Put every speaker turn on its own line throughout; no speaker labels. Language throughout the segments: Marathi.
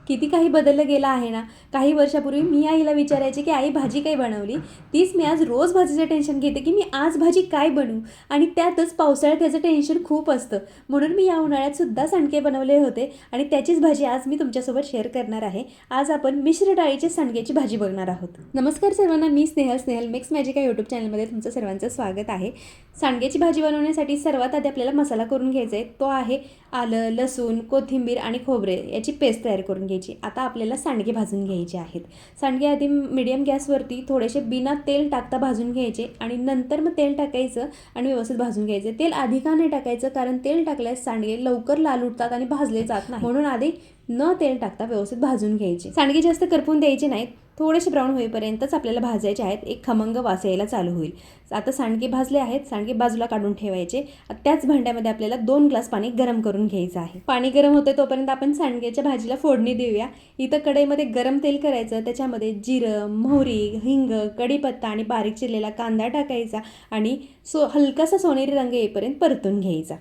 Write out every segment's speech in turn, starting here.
किती काही बदललं गेलं आहे ना. काही वर्षापूर्वी मी आईला विचारायचे की आई भाजी काय बनवली, तीच मी आज रोज भाजीचं टेन्शन घेते की मी आज भाजी काय बनवू. आणि त्यातच पावसाळ्यात त्याचं टेन्शन खूप असतं. म्हणून मी या उन्हाळ्यात सुद्धा सांडगे बनवले होते आणि त्याचीच भाजी आज मी तुमच्यासोबत शेअर करणार आहे. आज आपण मिश्र डाळीच्या सांडग्याची भाजी बघणार आहोत. नमस्कार सर्वांना, मी स्नेहल मिक्स मॅजिक या यूट्यूब चॅनलमध्ये तुमचं सर्वांचं स्वागत आहे. सांडग्याची भाजी बनवण्यासाठी सर्वात आधी आपल्याला मसाला करून घ्यायचा आहे. तो आहे आलं, लसूण, कोथिंबीर आणि खोबरे याची पेस्ट तयार करून घ्यायची. आता आपल्याला सांडगे भाजून घ्यायचे आहेत. सांडगे आधी मीडियम गॅसवरती थोडेसे बिना तेल टाकता भाजून घ्यायचे आणि नंतर मग तेल टाकायचं आणि व्यवस्थित भाजून घ्यायचे. तेल आधी का नाही टाकायचं, कारण तेल टाकल्यास सांडगे लवकर लाल उठतात आणि भाजले जात नाही. म्हणून आधी न तेल टाकता व्यवस्थित भाजून घ्यायचे. सांडगे जास्त करपून द्यायचे नाहीत, थोडेसे ब्राऊन होईपर्यंतच आपल्याला भाजायचे आहेत. एक खमंग वास यायला चालू होईल. आता सांडगे भाजले आहेत, सांडगे बाजूला काढून ठेवायचे. त्याच भांड्यामध्ये आपल्याला 2 ग्लास पाणी गरम करून घ्यायचं आहे. पाणी गरम होते तोपर्यंत आपण सांडग्याच्या भाजीला फोडणी देऊया. इथं कढईमध्ये गरम तेल करायचं, त्याच्यामध्ये जिरं, मोहरी, हिंग, कढीपत्ता आणि बारीक चिरलेला कांदा टाकायचा आणि हलकासा सोनेरी रंग येईपर्यंत परतून घ्यायचा.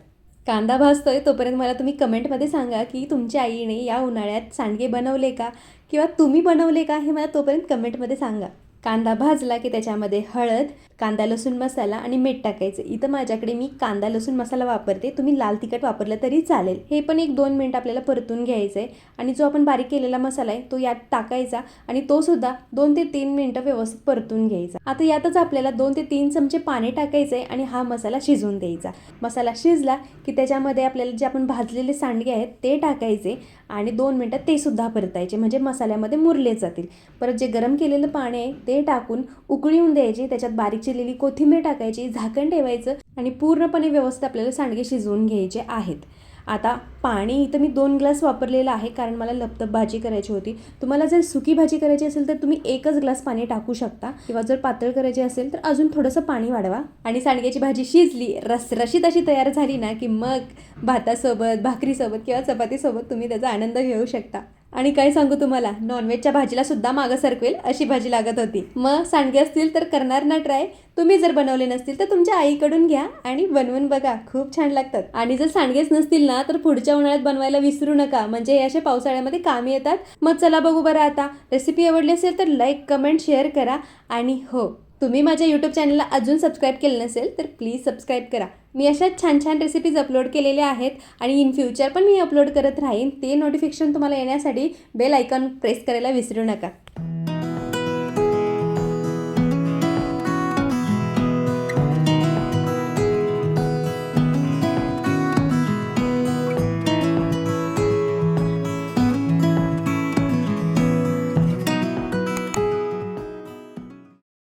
कांदा भाजतोय तोपर्यंत मला तुम्ही कमेंटमध्ये सांगा की तुमच्या आईने या उन्हाळ्यात सांडगे बनवले का, किंवा तुम्ही बनवले का, हे मला तोपर्यंत कमेंटमध्ये सांगा. कांदा भाजला की त्याच्यामध्ये हळद, कांदा लसूण मसाला आणि मीठ टाकायचं. इथं माझ्याकडे मी कांदा लसूण मसाला वापरते, तुम्ही लाल तिखट वापरलं तरी चालेल. हे पण 1-2 मिनिट आपल्याला परतून घ्यायचं आहे आणि जो आपण बारीक केलेला मसाला आहे तो यात टाकायचा आणि तो सुद्धा 2 ते 3 मिनिटं व्यवस्थित परतून घ्यायचा. आता यातच आपल्याला 2 ते 3 चमचे पाणी टाकायचं आहे आणि हा मसाला शिजवून द्यायचा. मसाला शिजला की त्याच्यामध्ये आपल्याला जे आपण भाजलेले सांडगे आहेत ते टाकायचे आणि 2 मिनिटात ते सुद्धा परतायचे, म्हणजे मसाल्यामध्ये मुरले जातील. परत जे गरम केलेलं पाणी आहे ते टाकून उकळी येऊन द्यायची. त्याच्यात बारीक चिरलेली कोथिंबीर टाकायची, झाकण ठेवायचं आणि पूर्णपणे व्यवस्थित आपल्याला सांडगे शिजवून घ्यायचे आहेत. आता पाणी इथं मी 2 ग्लास वापरलेलं आहे, कारण मला लपतप भाजी करायची होती. तुम्हाला जर सुकी भाजी करायची असेल तर तुम्ही 1 ग्लास पाणी टाकू शकता, किंवा जर पातळ करायची असेल तर अजून थोडंसं पाणी वाढवा. आणि सांडग्याची भाजी शिजली, रसरशीत अशी तयार झाली ना की मग भातासोबत, भाकरीसोबत किंवा चपातीसोबत तुम्ही त्याचा आनंद घेऊ शकता. आणि काय सांगू तुम्हाला, नॉनव्हेजच्या भाजीला सुद्धा मागं सरकवेल अशी भाजी लागत होती. मग सांडगे असतील तर करणार ना ट्राय. तुम्ही जर बनवले नसतील तर तुमच्या आईकडून घ्या आणि बनवून बघा, खूप छान लागतात. आणि जर सांडगेच नसतील ना तर पुढच्या उन्हाळ्यात बनवायला विसरू नका, म्हणजे असे पावसाळ्यामध्ये कामी येतात. मग चला बघू बरं आता. रेसिपी आवडली असेल तर लाईक, कमेंट, शेअर करा. आणि हो, तुम्ही माझ्या यूट्यूब चॅनलला अजून सबस्क्राईब केलं नसेल तर प्लीज सबस्क्राईब करा. मी अशा छान छान रेसिपीज अपलोड केलेल्या आहेत आणि इन फ्युचर पण मी अपलोड करत राहीन. ते नोटिफिकेशन तुम्हाला येण्यासाठी बेल आयकॉन प्रेस करायला विसरू नका.